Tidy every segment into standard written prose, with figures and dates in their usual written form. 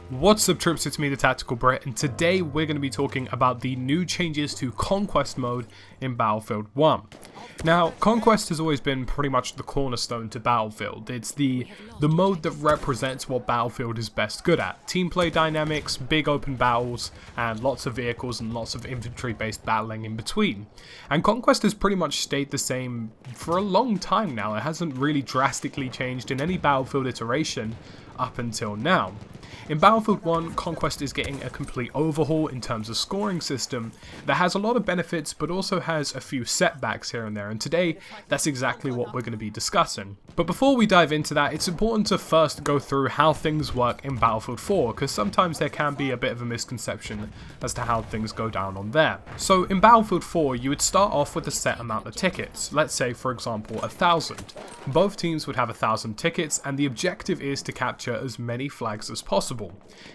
What's up troops, it's me TheTacticalBrit, and today we're going to be talking about the new changes to Conquest mode in Battlefield 1. Now, Conquest has always been pretty much the cornerstone to Battlefield. It's the mode that represents what Battlefield is best good at. Team play dynamics, big open battles, and lots of vehicles and lots of infantry-based battling in between. And Conquest has pretty much stayed the same for a long time now. It hasn't really drastically changed in any Battlefield iteration up until now. In Battlefield 1, Conquest is getting a complete overhaul in terms of scoring system that has a lot of benefits but also has a few setbacks here and there, and today that's exactly what we're going to be discussing. But before we dive into that, it's important to first go through how things work in Battlefield 4, because sometimes there can be a bit of a misconception as to how things go down on there. So in Battlefield 4, you would start off with a set amount of tickets, let's say for example 1,000. Both teams would have 1,000 tickets, and the objective is to capture as many flags as possible.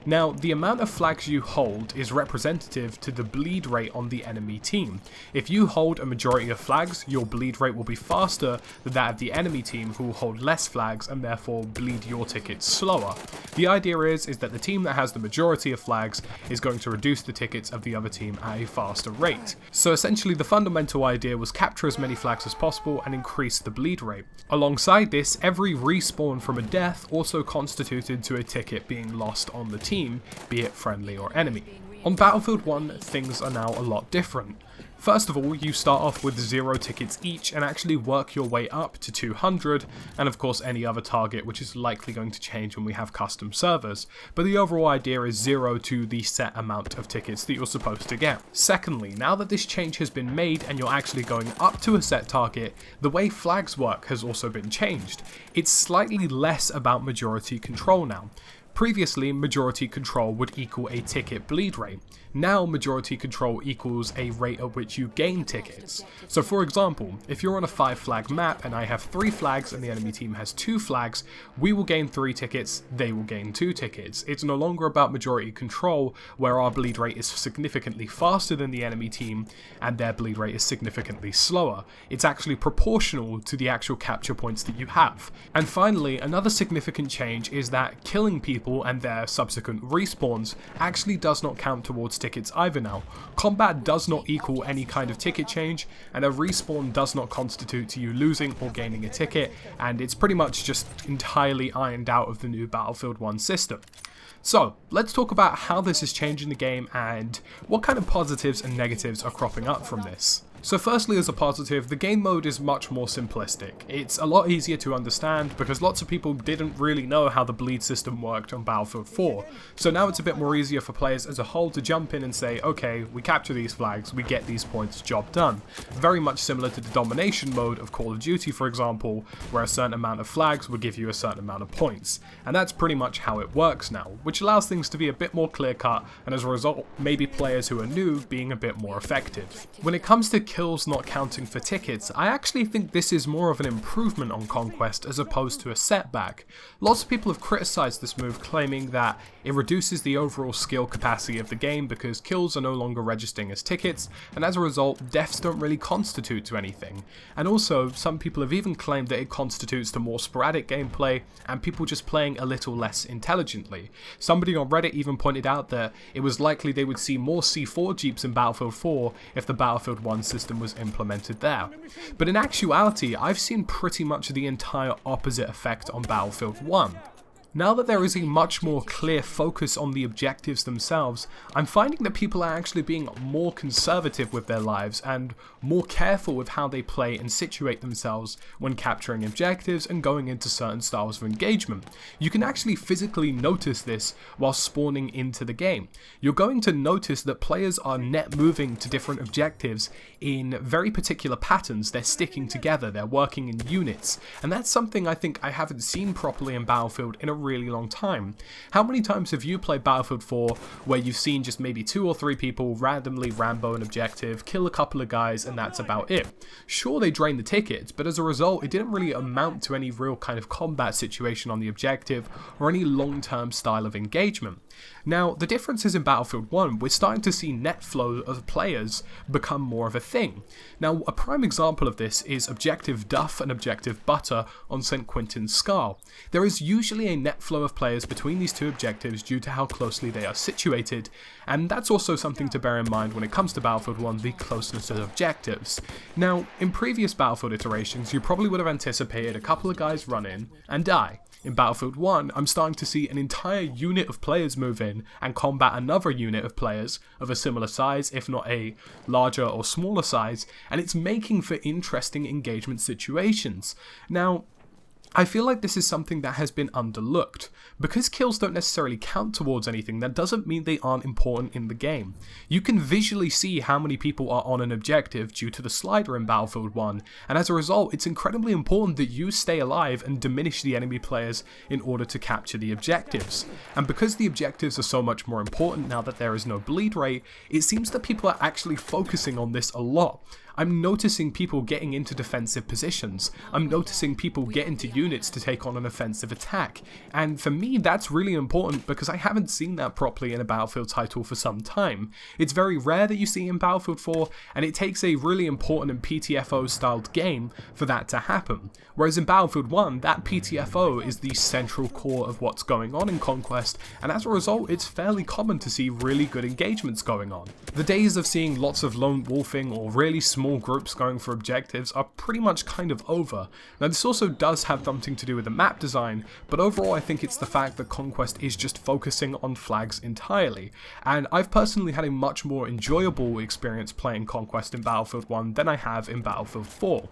Now, the amount of flags you hold is representative to the bleed rate on the enemy team. If you hold a majority of flags, your bleed rate will be faster than that of the enemy team, who will hold less flags and therefore bleed your tickets slower. The idea is that the team that has the majority of flags is going to reduce the tickets of the other team at a faster rate. So essentially the fundamental idea was capture as many flags as possible and increase the bleed rate. Alongside this, every respawn from a death also constituted to a ticket being lost on the team, be it friendly or enemy. On Battlefield 1, things are now a lot different. First of all, you start off with 0 tickets each and actually work your way up to 200, and of course any other target, which is likely going to change when we have custom servers, but the overall idea is 0 to the set amount of tickets that you're supposed to get. Secondly, now that this change has been made and you're actually going up to a set target, the way flags work has also been changed. It's slightly less about majority control now. Previously, majority control would equal a ticket bleed rate. Now, majority control equals a rate at which you gain tickets. So for example, if you're on a 5 flag map and I have 3 flags and the enemy team has 2 flags, we will gain 3 tickets, they will gain 2 tickets. It's no longer about majority control, where our bleed rate is significantly faster than the enemy team and their bleed rate is significantly slower. It's actually proportional to the actual capture points that you have. And finally, another significant change is that killing people and their subsequent respawns actually does not count towards tickets either now. Combat does not equal any kind of ticket change, and a respawn does not constitute to you losing or gaining a ticket, and it's pretty much just entirely ironed out of the new Battlefield 1 system. So, let's talk about how this is changing the game and what kind of positives and negatives are cropping up from this. So firstly, as a positive, the game mode is much more simplistic. It's a lot easier to understand because lots of people didn't really know how the bleed system worked on Battlefield 4. So now it's a bit more easier for players as a whole to jump in and say, okay, we capture these flags, we get these points, job done. Very much similar to the domination mode of Call of Duty, for example, where a certain amount of flags will give you a certain amount of points. And that's pretty much how it works now, which allows things to be a bit more clear-cut, and as a result, maybe players who are new being a bit more effective. When it comes to kills not counting for tickets, I actually think this is more of an improvement on Conquest as opposed to a setback. Lots of people have criticised this move, claiming that it reduces the overall skill capacity of the game because kills are no longer registering as tickets, and as a result, deaths don't really constitute to anything. And also, some people have even claimed that it constitutes to more sporadic gameplay and people just playing a little less intelligently. Somebody on Reddit even pointed out that it was likely they would see more C4 Jeeps in Battlefield 4 if the Battlefield 1 system was implemented there. But in actuality, I've seen pretty much the entire opposite effect on Battlefield 1. Now that there is a much more clear focus on the objectives themselves, I'm finding that people are actually being more conservative with their lives and more careful with how they play and situate themselves when capturing objectives and going into certain styles of engagement. You can actually physically notice this while spawning into the game. You're going to notice that players are net moving to different objectives in very particular patterns. They're sticking together, they're working in units, and that's something I think I haven't seen properly in Battlefield in a really long time. How many times have you played Battlefield 4 where you've seen just maybe 2 or 3 people randomly Rambo an objective, kill a couple of guys, and that's about it? Sure, they drained the tickets, but as a result it didn't really amount to any real kind of combat situation on the objective or any long-term style of engagement. Now, the difference is in Battlefield 1, we're starting to see net flow of players become more of a thing. Now, a prime example of this is Objective Duff and Objective Butter on St. Quentin's Scar. There is usually a net net flow of players between these two objectives due to how closely they are situated, and that's also something to bear in mind when it comes to Battlefield 1, the closeness of objectives. Now, in previous Battlefield iterations, you probably would have anticipated a couple of guys run in and die. In Battlefield 1, I'm starting to see an entire unit of players move in and combat another unit of players of a similar size, if not a larger or smaller size, and it's making for interesting engagement situations. Now, I feel like this is something that has been underlooked. Because kills don't necessarily count towards anything, that doesn't mean they aren't important in the game. You can visually see how many people are on an objective due to the slider in Battlefield 1, and as a result, it's incredibly important that you stay alive and diminish the enemy players in order to capture the objectives. And because the objectives are so much more important now that there is no bleed rate, it seems that people are actually focusing on this a lot. I'm noticing people getting into defensive positions. I'm noticing people get into units to take on an offensive attack. And for me, that's really important because I haven't seen that properly in a Battlefield title for some time. It's very rare that you see in Battlefield 4, and it takes a really important and PTFO-styled game for that to happen. Whereas in Battlefield 1, that PTFO is the central core of what's going on in Conquest, and as a result, it's fairly common to see really good engagements going on. The days of seeing lots of lone wolfing or really small groups going for objectives are pretty much kind of over. Now, this also does have something to do with the map design, but overall I think it's the fact that Conquest is just focusing on flags entirely, and I've personally had a much more enjoyable experience playing Conquest in Battlefield 1 than I have in Battlefield 4.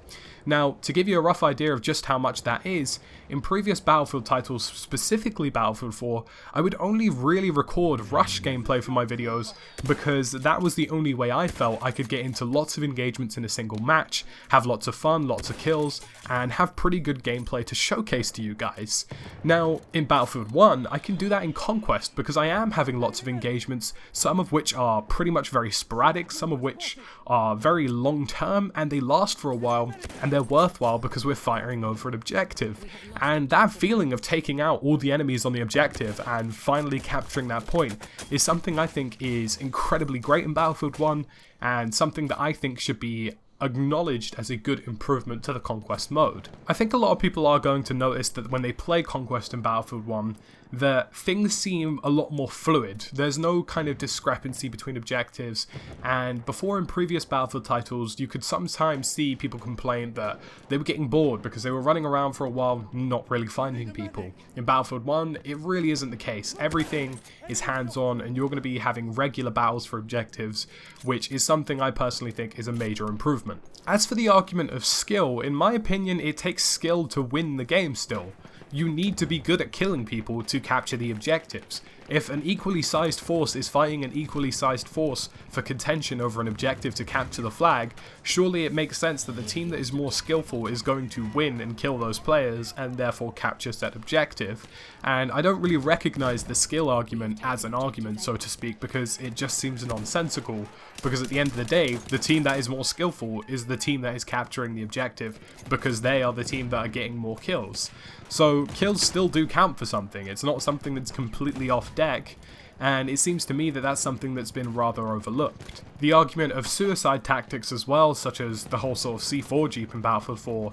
Now, to give you a rough idea of just how much that is, in previous Battlefield titles, specifically Battlefield 4, I would only really record rush gameplay for my videos because that was the only way I felt I could get into lots of engagements in a single match, have lots of fun, lots of kills, and have pretty good gameplay to showcase to you guys. Now, in Battlefield 1, I can do that in Conquest because I am having lots of engagements, some of which are pretty much very sporadic, some of which are very long term, and they last for a while, and they're worthwhile because we're firing over an objective. And that feeling of taking out all the enemies on the objective and finally capturing that point is something I think is incredibly great in Battlefield 1, and something that I think should be acknowledged as a good improvement to the Conquest mode. I think a lot of people are going to notice that when they play Conquest in Battlefield 1, that things seem a lot more fluid. There's no kind of discrepancy between objectives, and before in previous Battlefield titles you could sometimes see people complain that they were getting bored because they were running around for a while not really finding people. In Battlefield 1 it really isn't the case. Everything is hands-on and you're going to be having regular battles for objectives, which is something I personally think is a major improvement. As for the argument of skill, in my opinion it takes skill to win the game still. You need to be good at killing people to capture the objectives. If an equally sized force is fighting an equally sized force for contention over an objective to capture the flag, surely it makes sense that the team that is more skillful is going to win and kill those players and therefore capture said objective. And I don't really recognise the skill argument as an argument, so to speak, because it just seems nonsensical, because at the end of the day, the team that is more skillful is the team that is capturing the objective because they are the team that are getting more kills. So kills still do count for something. It's not something that's completely off deck, and it seems to me that that's something that's been rather overlooked. The argument of suicide tactics as well, such as the whole sort of C4 Jeep in Battlefield 4,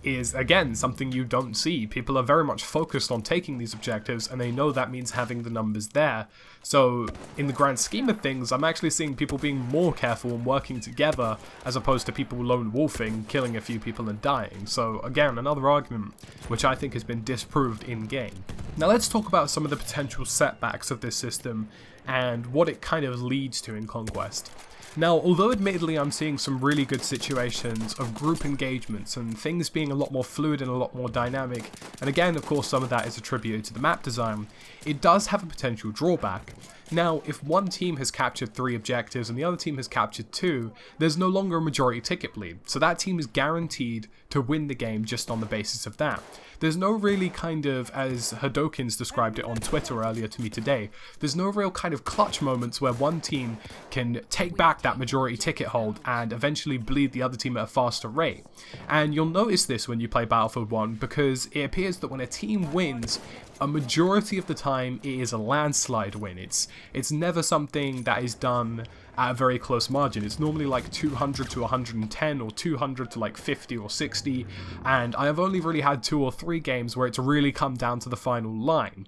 is again something you don't see. People are very much focused on taking these objectives and they know that means having the numbers there. So in the grand scheme of things, I'm actually seeing people being more careful and working together as opposed to people lone wolfing, killing a few people and dying. So again, another argument which I think has been disproved in game. Now let's talk about some of the potential setbacks of this system and what it kind of leads to in Conquest. Now, although admittedly I'm seeing some really good situations of group engagements and things being a lot more fluid and a lot more dynamic, and again of course some of that is attributed to the map design, it does have a potential drawback. Now, if one team has captured 3 objectives and the other team has captured 2, there's no longer a majority ticket bleed, so that team is guaranteed to win the game just on the basis of that. There's no really kind of, as Hadokins described it on Twitter earlier to me today, there's no real kind of clutch moments where one team can take back that majority ticket hold and eventually bleed the other team at a faster rate. And you'll notice this when you play Battlefield 1 because it appears that when a team wins, a majority of the time it is a landslide win. It's never something that is done at a very close margin. It's normally like 200 to 110 or 200 to like 50 or 60, and I have only really had 2 or 3 games where it's really come down to the final line.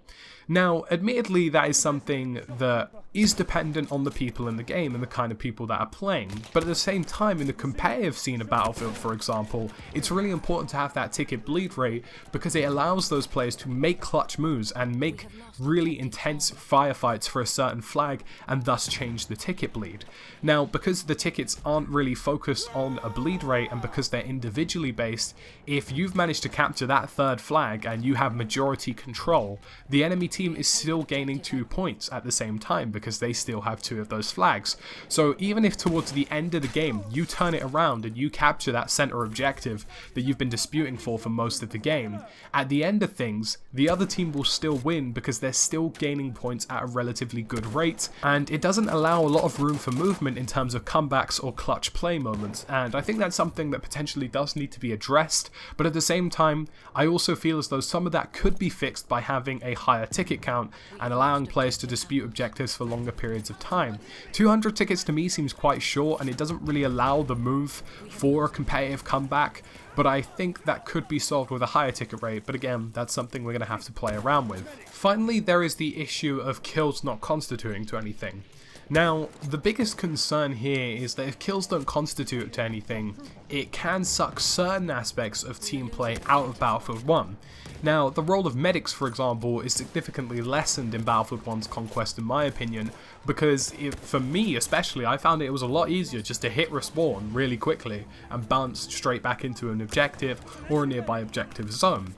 Now, admittedly, that is something that is dependent on the people in the game and the kind of people that are playing, but at the same time, in the competitive scene of Battlefield, for example, it's really important to have that ticket bleed rate because it allows those players to make clutch moves and make really intense firefights for a certain flag and thus change the ticket bleed. Now, because the tickets aren't really focused on a bleed rate and because they're individually based, if you've managed to capture that third flag and you have majority control, the enemy team is still gaining 2 points at the same time because they still have 2 of those flags. So even if towards the end of the game you turn it around and you capture that center objective that you've been disputing for most of the game, at the end of things the other team will still win because they're still gaining points at a relatively good rate, and it doesn't allow a lot of room for movement in terms of comebacks or clutch play moments, and I think that's something that potentially does need to be addressed, but at the same time I also feel as though some of that could be fixed by having a higher ticket count and allowing players to dispute objectives for longer periods of time. 200 tickets to me seems quite short and it doesn't really allow the move for a competitive comeback, but I think that could be solved with a higher ticket rate, but again, that's something we're going to have to play around with. Finally, there is the issue of kills not constituting to anything. Now, the biggest concern here is that if kills don't constitute to anything, it can suck certain aspects of team play out of Battlefield 1. Now, the role of medics, for example, is significantly lessened in Battlefield 1's Conquest in my opinion, because for me especially, I found it was a lot easier just to hit respawn really quickly and bounce straight back into an objective or a nearby objective zone.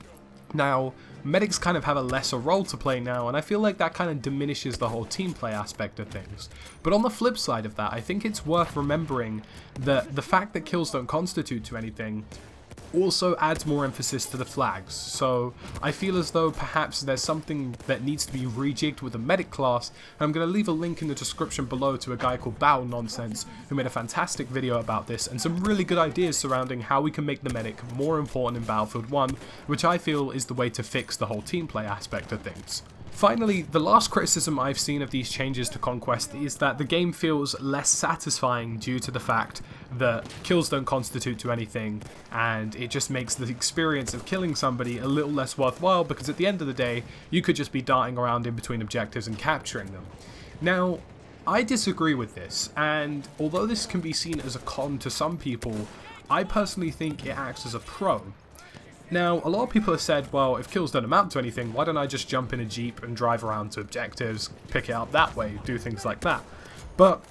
Now, medics kind of have a lesser role to play now, and I feel like that kind of diminishes the whole team play aspect of things. But on the flip side of that, I think it's worth remembering that the fact that kills don't constitute to anything also adds more emphasis to the flags, so I feel as though perhaps there's something that needs to be rejigged with the medic class, and I'm going to leave a link in the description below to a guy called Battle Nonsense who made a fantastic video about this and some really good ideas surrounding how we can make the medic more important in Battlefield 1, which I feel is the way to fix the whole team play aspect of things. Finally, the last criticism I've seen of these changes to Conquest is that the game feels less satisfying due to the fact that kills don't constitute to anything, and it just makes the experience of killing somebody a little less worthwhile because at the end of the day, you could just be darting around in between objectives and capturing them. Now, I disagree with this, and although this can be seen as a con to some people, I personally think it acts as a pro. Now, a lot of people have said, well, if kills don't amount to anything, why don't I just jump in a jeep and drive around to objectives, pick it up that way, do things like that. But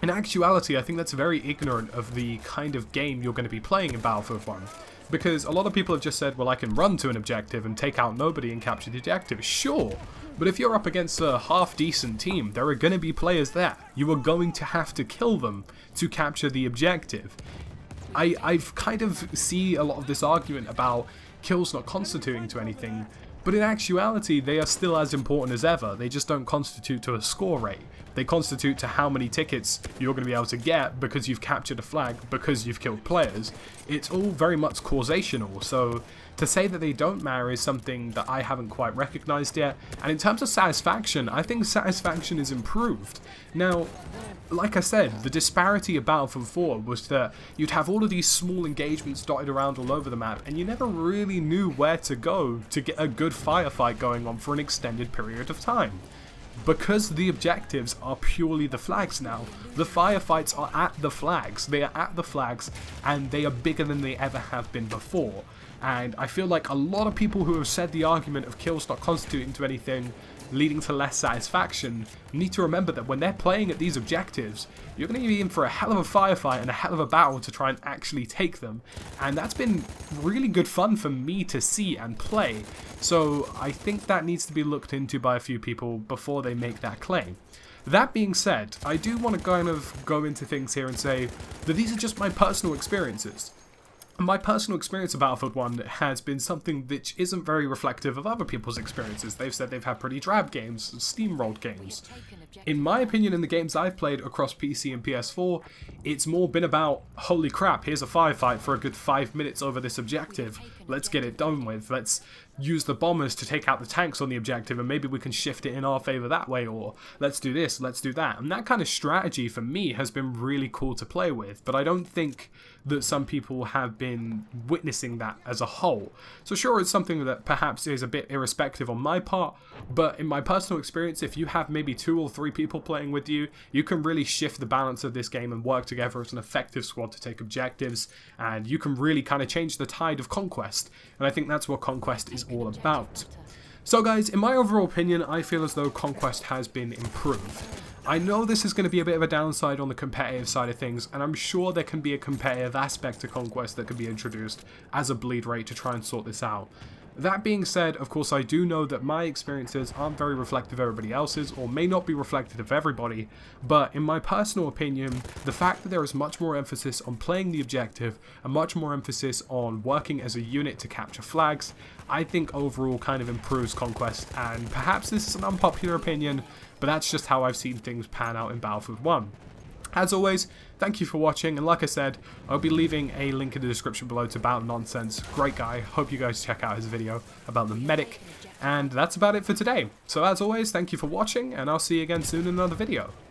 in actuality, I think that's very ignorant of the kind of game you're going to be playing in Battlefield 1. Because a lot of people have just said, well, I can run to an objective and take out nobody and capture the objective. Sure, but if you're up against a half-decent team, there are going to be players there. You are going to have to kill them to capture the objective. I've kind of see a lot of this argument about kills not constituting to anything, but in actuality they are still as important as ever. They just don't constitute to a score rate. They constitute to how many tickets you're going to be able to get because you've captured a flag, because you've killed players. It's all very much causational, so to say that they don't matter is something that I haven't quite recognized yet. And in terms of satisfaction, I think satisfaction is improved. Now, like I said, the disparity of Battlefield 4 was that you'd have all of these small engagements dotted around all over the map, and you never really knew where to go to get a good firefight going on for an extended period of time. Because the objectives are purely the flags now, the firefights are at the flags. They are at the flags, and they are bigger than they ever have been before. And I feel like a lot of people who have said the argument of kills not constituting to anything, leading to less satisfaction, need to remember that when they're playing at these objectives, you're going to be in for a hell of a firefight and a hell of a battle to try and actually take them. And that's been really good fun for me to see and play. So I think that needs to be looked into by a few people before they make that claim. That being said, I do want to kind of go into things here and say that these are just my personal experiences. My personal experience of Battlefield 1 has been something which isn't very reflective of other people's experiences. They've said they've had pretty drab games, steamrolled games. In my opinion, in the games I've played across PC and PS4, it's more been about, holy crap, here's a firefight for a good 5 minutes over this objective, let's get it done with. Let's use the bombers to take out the tanks on the objective, and maybe we can shift it in our favor that way, or let's do this, let's do that. And that kind of strategy for me has been really cool to play with, but I don't think that some people have been witnessing that as a whole. So sure, it's something that perhaps is a bit irrespective on my part, but in my personal experience, if you have maybe 2 or 3 people playing with you, you can really shift the balance of this game and work together as an effective squad to take objectives, and you can really kind of change the tide of Conquest. And I think that's what Conquest is all about. So guys, in my overall opinion, I feel as though Conquest has been improved. I know this is going to be a bit of a downside on the competitive side of things, and I'm sure there can be a competitive aspect to Conquest that could be introduced as a bleed rate to try and sort this out. That being said, of course, I do know that my experiences aren't very reflective of everybody else's, or may not be reflective of everybody, but in my personal opinion, the fact that there is much more emphasis on playing the objective, and much more emphasis on working as a unit to capture flags, I think overall kind of improves Conquest, and perhaps this is an unpopular opinion, but that's just how I've seen things pan out in Battlefield 1. As always, thank you for watching, and like I said, I'll be leaving a link in the description below to Battle Nonsense. Great guy, hope you guys check out his video about the medic, and that's about it for today. So as always, thank you for watching, and I'll see you again soon in another video.